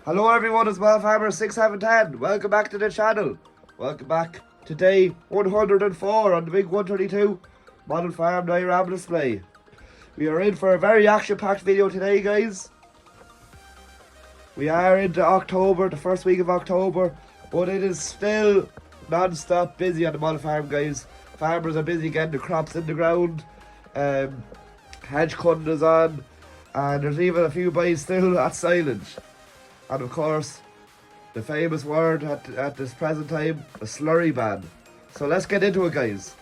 Hello everyone, it's Farmer 6710. Welcome back to the channel. Welcome back to day 104 on the big 132 model farm diorama display. We are in for a very action-packed video today, guys. We are into October, the first week of October, but it is still non-stop busy on the model farm, guys. Farmers are busy getting the crops in the ground. Hedge cutting is on, and there's even a few boys still at silage. And of course, the famous word at this present time, the slurry ban. So let's get into it, guys.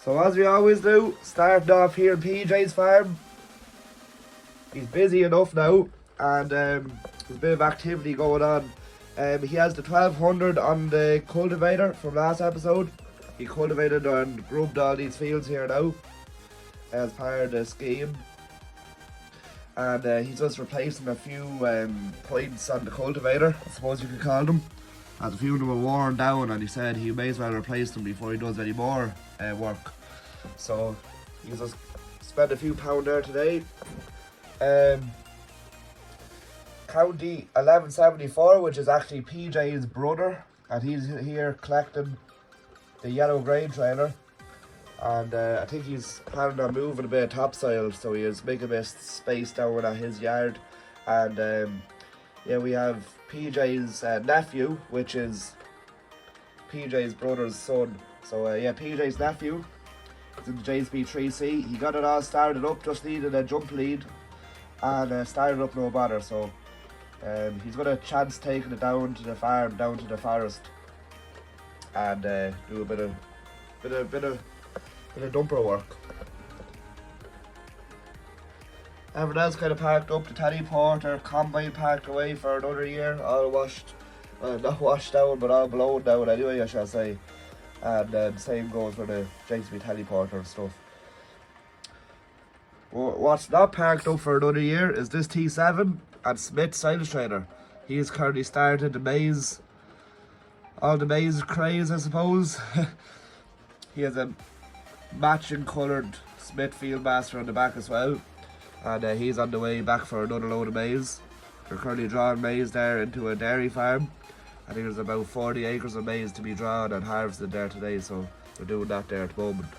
So as we always do, starting off here in PJs Farm. He's busy enough now, and there's a bit of activity going on. He has the 1200 on the cultivator from last episode. He cultivated and grubbed all these fields here now as part of the scheme. And he's just replacing a few points on the cultivator, I suppose you could call them, as a few of them were worn down, and he said he may as well replace them before he does any more work. So he's just spent a few pound there today. County 1174, which is actually PJ's brother, and he's here collecting the yellow grain trailer. And I think he's planning on moving a bit of topsoil, so he is making a bit of space down at his yard. And yeah, we have PJ's nephew, which is PJ's brother's son. So yeah, PJ's nephew is in the JSB3C. He got it all started up, just needed a jump lead, and started up no bother. So he's got a chance taking it down to the farm, down to the forest, and do a bit of dumper work. Everything else kind of parked up. The teleporter, combine parked away for another year, all washed, well, not washed down, but all blown down anyway, I shall say. And same goes for the JSB teleporter and stuff. What's not parked up for another year is this T7 and Smith silage trailer. He has currently started the maize, all the maize craze, I suppose. He has a matching coloured Smith Fieldmaster on the back as well, and he's on the way back for another load of maize. They're currently drawing maize there into a dairy farm. I think there's about 40 acres of maize to be drawn and harvested there today, so they're doing that there at the moment.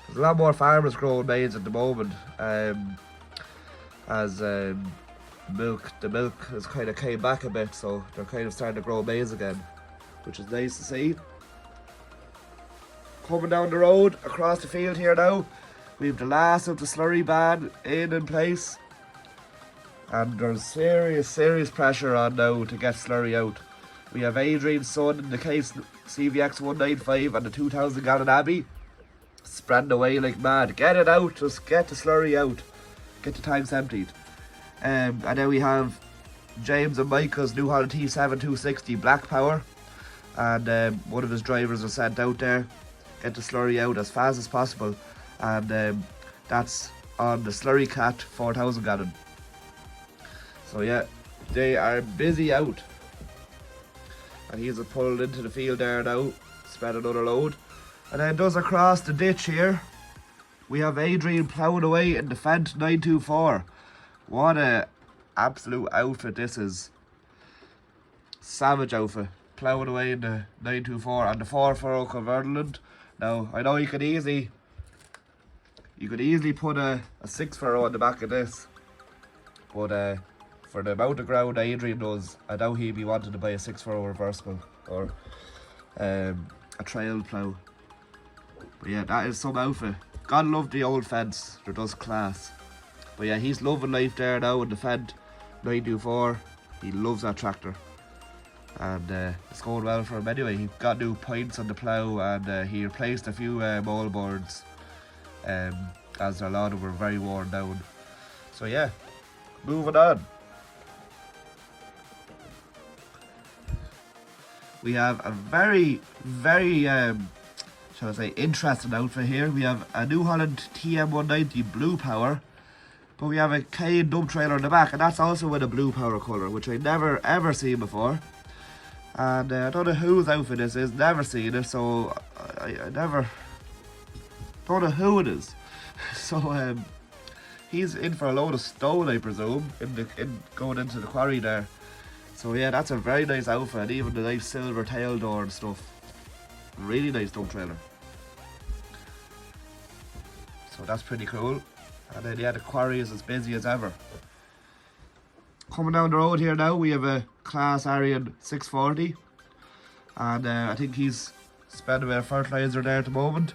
There's a lot more farmers growing maize at the moment, as the milk has kind of came back a bit, so they're kind of starting to grow maize again, which is nice to see. Coming down the road across the field here now, we have the last of the slurry ban in place, and there's serious pressure on now to get slurry out. We have Adrian's son in the case CVX 195 and the 2000 gallon Abbey spreading away like mad. Get it out, just get the slurry out, get the tanks emptied. And then we have James and Michael's New Holland T7 260 Black Power, and one of his drivers was sent out there. Get the slurry out as fast as possible, and that's on the Slurry Cat 4000 gallon. So yeah, they are busy out, and he's pulled into the field there now, spread another load, and then does across the ditch here. We have Adrian ploughing away in the Fent 924. What a absolute outfit this is! Savage outfit, ploughing away in the 924 and the 440 convertible. Now, I know you could easily put a 6-furrow on the back of this, but for the amount of ground Adrian does, I doubt he'd be wanting to buy a 6-furrow reversible or a trail plough. But yeah, that is some outfit. God love the old Fents, they're just class. But yeah, he's loving life there now in the Fent 924. He loves that tractor, and it's going well for him anyway. He got new points on the plough, and he replaced a few mold boards, as a lot of them were very worn down. So yeah, moving on. We have a very shall I say, interesting outfit here. We have a New Holland TM190 Blue Power, but we have a cane dump trailer in the back, and that's also in a blue power colour, which I never ever seen before. And I don't know whose outfit this is, never seen it, so I never don't know who it is. So he's in for a load of stone, I presume, in going into the quarry there. So yeah, that's a very nice outfit, and even the nice silver tail door and stuff. Really nice dump trailer. So that's pretty cool. And then yeah, the quarry is as busy as ever. Coming down the road here now, we have a Class Arian 640. And I think he's spending a bit of fertilizer there at the moment.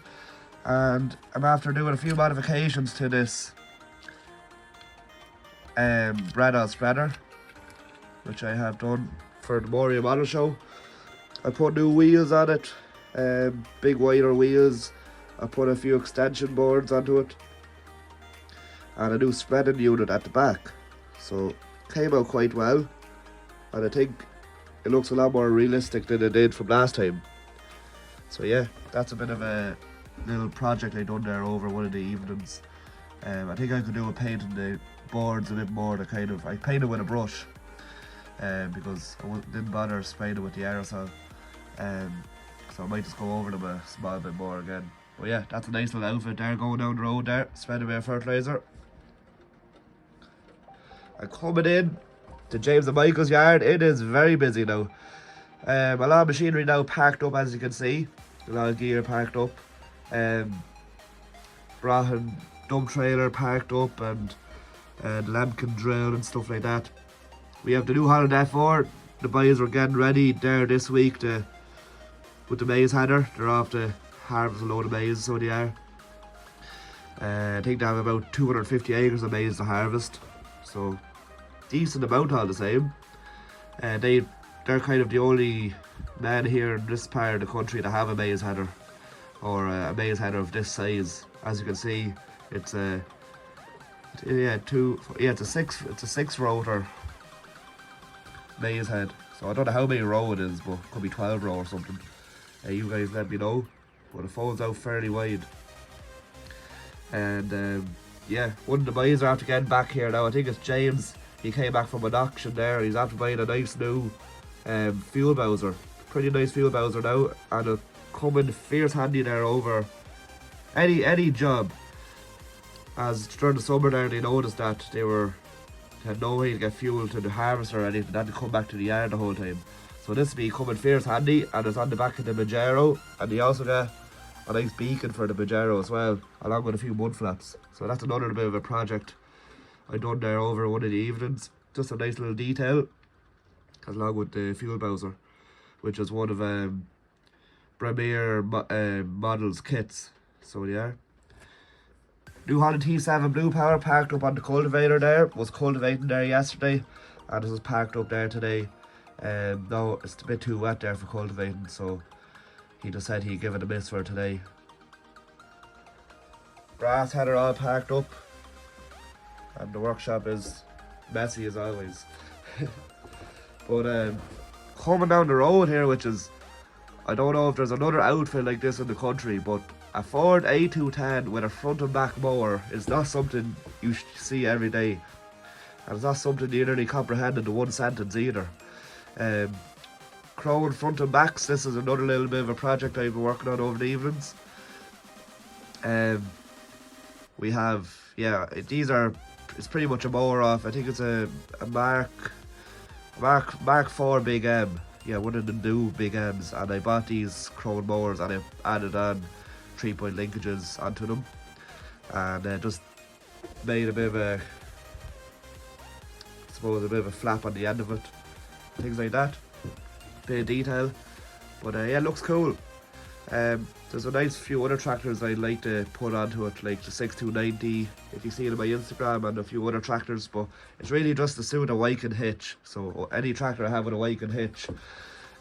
And I'm after doing a few modifications to this Braddock spreader, which I have done for the Moria model show. I put new wheels on it, big wider wheels. I put a few extension boards onto it, and a new spreading unit at the back. So came out quite well, and I think it looks a lot more realistic than it did from last time. So yeah, that's a bit of a little project I done there over one of the evenings. I think I could do with painting the boards a bit more. I painted with a brush, because I didn't bother spraying it with the aerosol. So I might just go over them a small bit more again. But yeah, that's a nice little outfit there going down the road there, spending a bit of fertilizer. And coming in to James and Michael's yard, it is very busy now. A lot of machinery now packed up, as you can see. A lot of gear packed up. Brahan dump trailer packed up, and the lambkin drill and stuff like that. We have the new Holland DFAR. The boys are getting ready there this week with the maize header. They're off to harvest a load of maize, so they are. I think they have about 250 acres of maize to harvest, so decent amount all the same. They're kind of the only men here in this part of the country to have a maize header, or a maize header of this size. As you can see, it's a six rotor maize head. So I don't know how many row it is, but it could be 12 row or something. You guys let me know. But it folds out fairly wide. And yeah, one of the boys are after getting back here now. I think it's James. He came back from an auction there. He's after buying a nice new fuel bowser. Pretty nice fuel bowser now, and it'll come in fierce handy there over any job. As during the summer there, they noticed that they had no way to get fuel to the harvester or anything. They had to come back to the yard the whole time. So this will be coming fierce handy, and it's on the back of the Majero, and they also got a nice beacon for the Majero as well, along with a few mud flaps. So that's another bit of a project I done there over one of the evenings. Just a nice little detail, along with the fuel bowser, which is one of Premier Models kits. So yeah. New Holland T7 Blue Power parked up on the cultivator there. Was cultivating there yesterday, and this is parked up there today. No, it's a bit too wet there for cultivating, so he just said he'd give it a miss for today. Brass header all packed up, and the workshop is messy as always. But coming down the road here, which is, I don't know if there's another outfit like this in the country, but a Ford A210 with a front and back mower is not something you see every day. And it's not something you nearly comprehend in the one sentence either. Krone front and backs, this is another little bit of a project I've been working on over the evenings. We have, yeah, it's pretty much a mower off. I think it's a Mark 4 Big M. Yeah, one of the new Big M's, and I bought these Krone mowers and I added on 3-point linkages onto them, and just made a bit of a, I suppose, a bit of a flap on the end of it, things like that, bit of detail. But yeah, it looks cool. There's a nice few other tractors I'd like to put onto it, like the 6290, if you see it on my Instagram, and a few other tractors, but it's really just to suit a Wyken hitch. So any tractor I have with a Wyken hitch,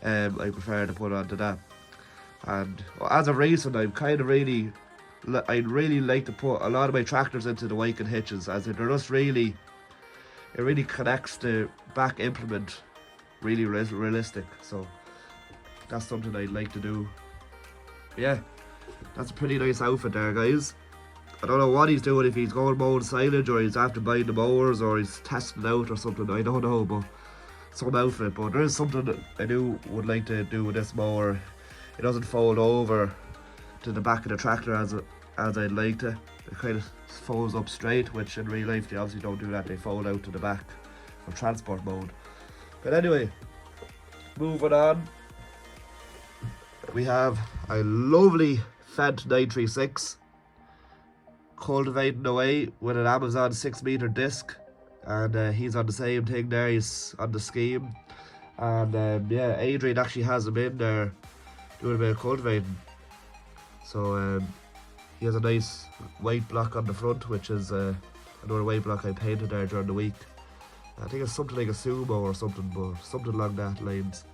I prefer to put onto that. And as of recent, I'd really like to put a lot of my tractors into the Wyken hitches, as they're just really, it really connects the back implement really realistic. So that's something I'd like to do. Yeah, that's a pretty nice outfit there, guys. I don't know what he's doing, if he's going mowing silage, or he's after buying the mowers, or he's testing it out or something. I don't know, but some outfit. But there is something that I would like to do with this mower. It doesn't fold over to the back of the tractor as I'd like to. It kind of folds up straight, which in real life they obviously don't do that. They fold out to the back for transport mode. But anyway, moving on, we have a lovely Fent 936 cultivating away with an Amazon 6-meter disc, and he's on the same thing there. He's on the scheme, and yeah, Adrian actually has him in there doing a bit of cultivating. So he has a nice white block on the front, which is another white block I painted there during the week. I think it's something like a sumo or something, but something along that lines.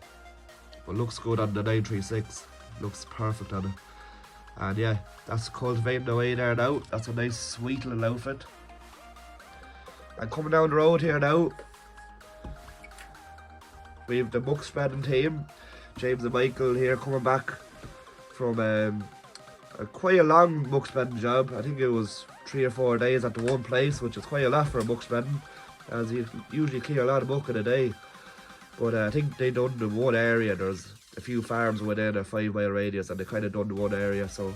But looks good on the 936. Looks perfect on it. And yeah, that's cultivating away there now. That's a nice sweet little outfit. And coming down the road here now, we have the muck spreading team. James and Michael here coming back from quite a long muck spreading job. I think it was 3 or 4 days at the one place, which is quite a lot for a muck spreading, as you usually clear a lot of muck in a day. But I think they done the one area. There's a few farms within a 5-mile radius, and they kind of done the one area, so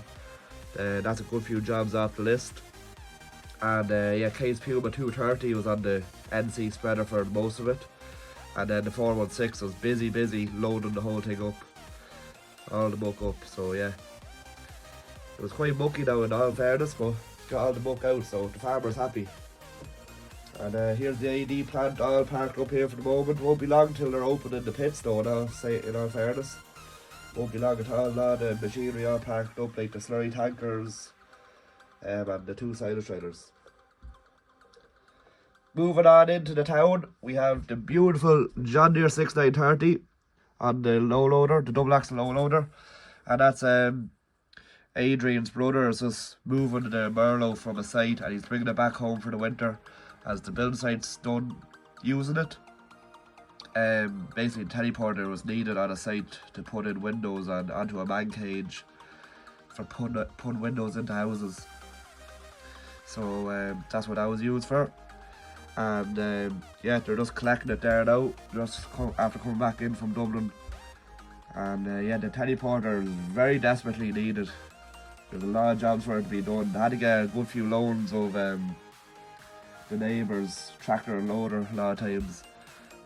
that's a good few jobs off the list. And yeah, Case Puma 230 was on the NC spreader for most of it, and then the 416 was busy loading the whole thing up, all the muck up. So yeah, it was quite mucky now in all fairness, but got all the muck out, so the farmer's happy. And here's the AD plant all parked up here for the moment. Won't be long till they're opening the pits though, and I'll say in all fairness. Won't be long at all. A lot of machinery all parked up, like the slurry tankers and the 2-sided trailers. Moving on into the town, we have the beautiful John Deere 6930 on the low loader, the double axle low loader. And that's Adrian's brother is just moving the Merlot from a site, and he's bringing it back home for the winter, as the build site's done using it. Basically, teleporter was needed on a site to put in windows onto a man cage for putting windows into houses. So that's what that was used for. And yeah, they're just collecting it there now, just after coming back in from Dublin. And yeah, the teleporter is very desperately needed. There's a lot of jobs for it to be done. They had to get a good few loans of the neighbours' tractor and loader a lot of times.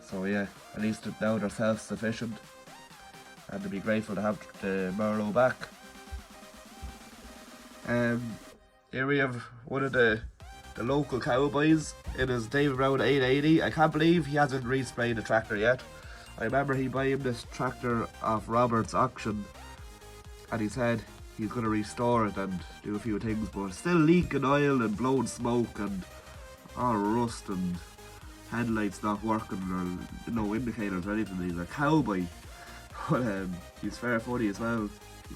So yeah, at least now they're self-sufficient, and they'll be grateful to have the Merlot back. Here we have one of the local cowboys in his David Brown 880. I can't believe he hasn't resprayed the tractor yet. I remember he buying this tractor off Robert's auction, and he said he's going to restore it and do a few things, but it's still leaking oil and blowing smoke and all rust and headlights not working or no indicators or anything. He's a cowboy, but he's fair funny as well,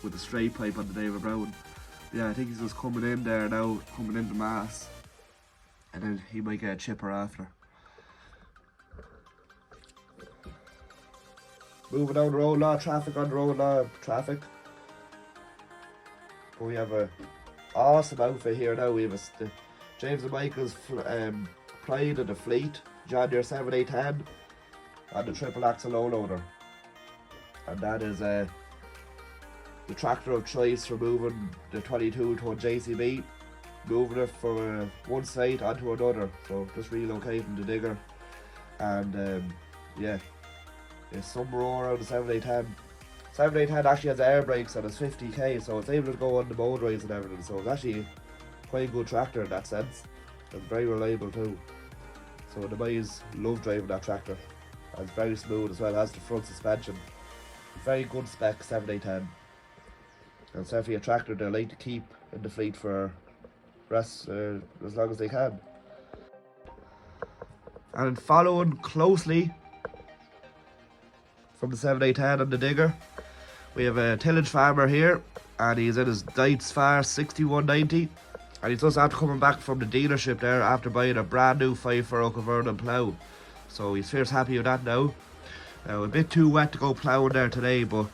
with a straight pipe on the David Brown. Yeah, I think he's just coming in there now, coming into mass, and then he might get a chipper after. Moving down the road, a lot of traffic on the road, a lot of traffic. But we have a awesome outfit here now. We have the James and Michael's pride of the fleet, John Deere 7810 on the triple axle low loader. And that is the tractor of choice for moving the 22 to a JCB, moving it from one site onto another, so just relocating the digger. And yeah, there's some roar out of the 7810. 7810 actually has air brakes and it's 50k, so it's able to go on the motorised and everything, so it's actually quite a good tractor in that sense. It's very reliable too, so the boys love driving that tractor. And it's very smooth as well, it has the front suspension. Very good spec 7810. And it's definitely a tractor they like to keep in the fleet for as long as they can. And following closely from the 7810 and the digger, we have a tillage farmer here, and he's in his DFAR 6190, and he's just after coming back from the dealership there after buying a brand new 5-furrow convertible plough. So he's fierce happy with that now. A bit too wet to go ploughing there today, but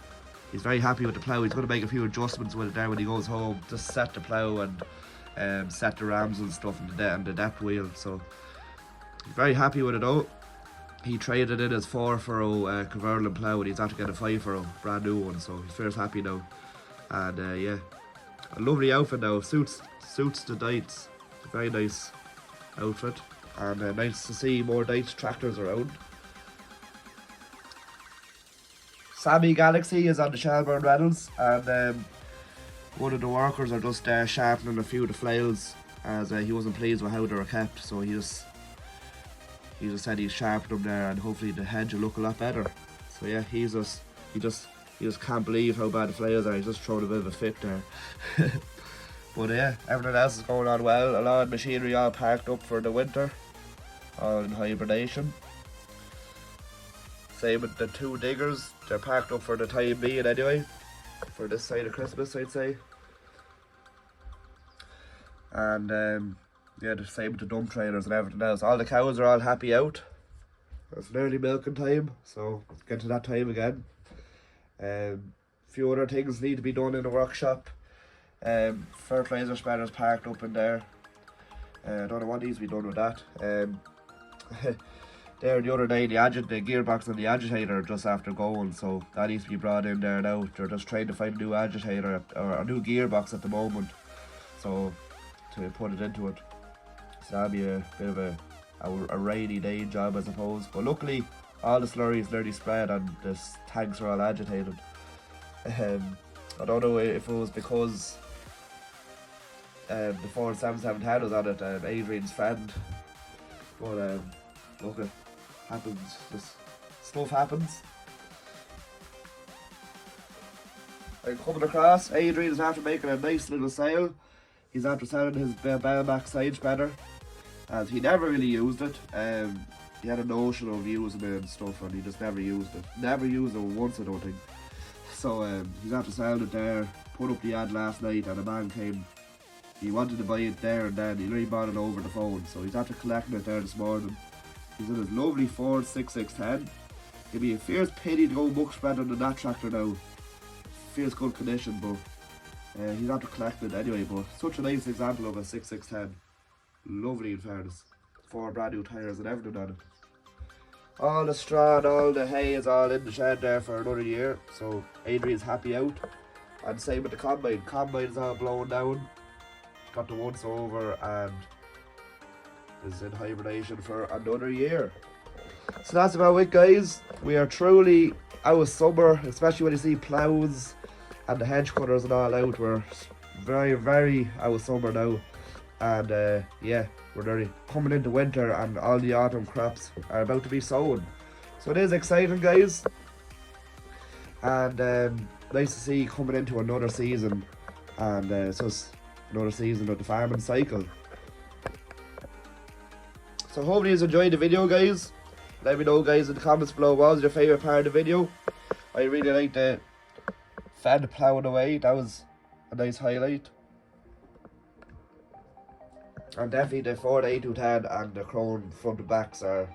he's very happy with the plough. He's going to make a few adjustments with it there when he goes home, just set the plough and set the rams and stuff and the depth wheel. So he's very happy with it though. He traded in his 4-furrow convertible plough, and he's had to get a 5-furrow brand new one, so he's fierce happy now. And yeah, a lovely outfit now, suits suits the Deutz. Very nice outfit, and nice to see more Deutz tractors around. Sammy Galaxy is on the Shelburne Reynolds, and one of the workers are just sharpening a few of the flails, as he wasn't pleased with how they were kept, so he just said he'd sharpen them there, and hopefully the hedge will look a lot better. So yeah, he just can't believe how bad the flails are. He's just throwing a bit of a fit there. But yeah, everything else is going on well. A lot of machinery all parked up for the winter, all in hibernation. Same with the 2 diggers, they're parked up for the time being anyway, for this side of Christmas, I'd say. And yeah, the same with the dump trailers and everything else. All the cows are all happy out. It's nearly milking time, so let's get to that time again. A few other things need to be done in the workshop. Fertilizer spreaders parked up in there. I don't know what needs to be done with that. There the other day, the gearbox and the agitator are just after going, so that needs to be brought in there now. They're just trying to find a new agitator or a new gearbox at the moment, so to put it into it. So that'll be a bit of a rainy day job, I suppose. But luckily, all the slurry is nearly spread and the tanks are all agitated. I don't know if it was because the 47710 was on it, Adrian's friend, but look, it happens. This stuff happens. I'm coming across. Adrian is after making a nice little sale. He's after selling his Belmax side spreader, as he never really used it. He had a notion of using it and stuff, and he just never used it. Never used it once, I don't think. So he's after selling it there. Put up the ad last night, and a man came. He wanted to buy it there and then. He really bought it over the phone, so he's after collecting it there this morning. He's in his lovely Ford 6610. It'd be a fierce pity to go much better than that tractor now. Feels good condition, but he's after collecting it anyway. But such a nice example of a 6610. Lovely in fairness. 4 brand new tyres and everything on it. All the straw and all the hay is all in the shed there for another year, so Adrian's happy out. And same with the combine. Combine's all blown down. Got the once over and is in hibernation for another year. So that's about it, guys. We are truly out of summer, especially when you see ploughs and the hedge cutters and all out. We're very, very out of summer now, and yeah, we're nearly coming into winter and all the autumn crops are about to be sown. So it is exciting, guys, and nice to see coming into another season, and so it's another season of the farming cycle. So hopefully you enjoyed the video, guys. Let me know, guys, in the comments below what was your favourite part of the video. I really liked the Fendt ploughing away. That was a nice highlight. And definitely the Ford A210 and the Krone front and backs are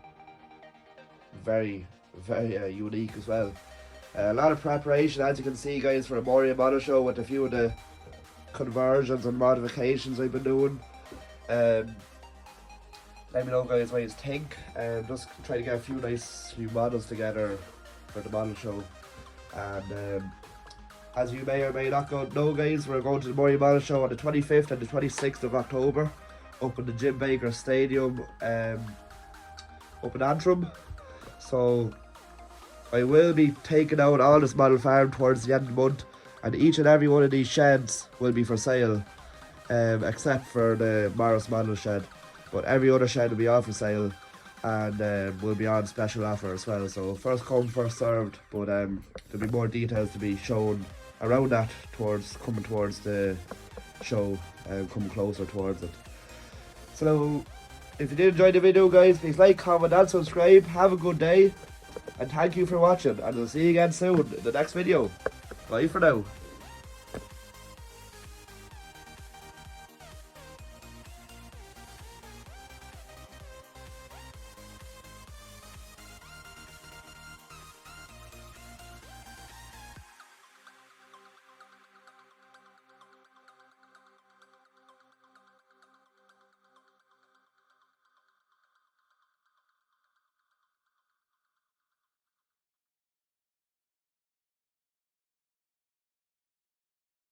very, very unique as well. A lot of preparation, as you can see, guys, for a Moria model show with a few of the conversions and modifications I've been doing. Let me know, guys, what you think. Just try to get a few nice new models together for the model show. And as you may or may not know, guys, we're going to the Moria model show on the 25th and the 26th of October up in the Jim Baker Stadium up in Antrim. So I will be taking out all this model farm towards the end of the month, and each and every one of these sheds will be for sale, except for the Morris model shed. But every other shed will be on for sale, and will be on special offer as well. So first come, first served. But there'll be more details to be shown around that, coming towards the show, coming closer towards it. So if you did enjoy the video, guys, please like, comment and subscribe. Have a good day, and thank you for watching, and I'll see you again soon in the next video. Bye for now.